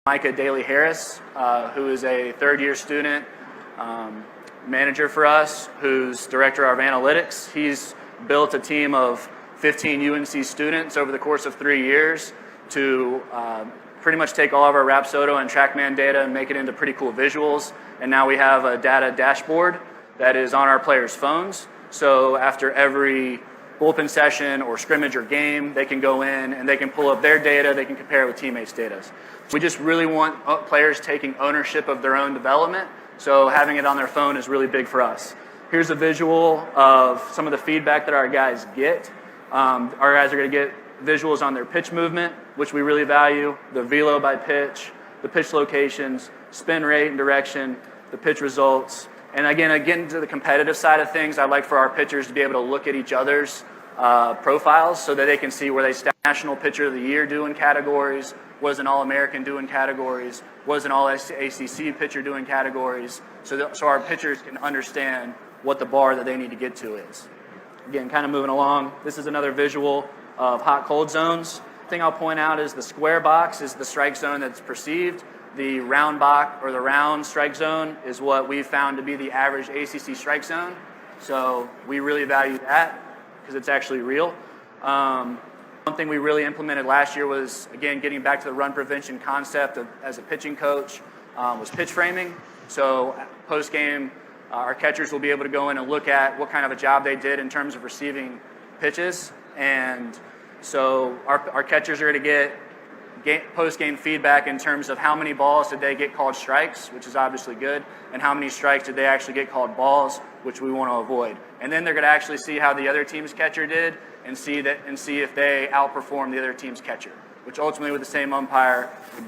Micah Daly Harris, who is a third-year student manager for us, who's director of analytics. He's built a team of 15 UNC students over the course of 3 years to pretty much take all of our Rapsodo and TrackMan data and make it into pretty cool visuals. And now we have a data dashboard that is on our players' phones. So after every bullpen session or scrimmage or game, they can go in and they can pull up their data, they can compare it with teammates' data. We just really want players taking ownership of their own development, so having it on their phone is really big for us. Here's a visual of some of the feedback that our guys get. Our guys are going to get visuals on their pitch movement, which we really value, the velo by pitch, the pitch locations, spin rate and direction, the pitch results. And again, getting to the competitive side of things, I'd like for our pitchers to be able to look at each other's profiles so that they can see where they stand. National Pitcher of the Year doing categories, was an All-American doing categories, was an All-ACC pitcher doing categories, so our pitchers can understand what the bar that they need to get to is. Again, kind of moving along, this is another visual of hot-cold zones. The thing I'll point out is the square box is the strike zone that's perceived. The round box or the round strike zone is what we've found to be the average ACC strike zone. So we really value that because it's actually real. One thing we really implemented last year was, again, getting back to the run prevention concept as a pitching coach, was pitch framing. So post-game, our catchers will be able to go in and look at what kind of a job they did in terms of receiving pitches. And so our catchers are going to get post-game feedback in terms of how many balls did they get called strikes, which is obviously good, and how many strikes did they actually get called balls, which we want to avoid. And then they're going to actually see how the other team's catcher did and see if they outperform the other team's catcher, which ultimately with the same umpire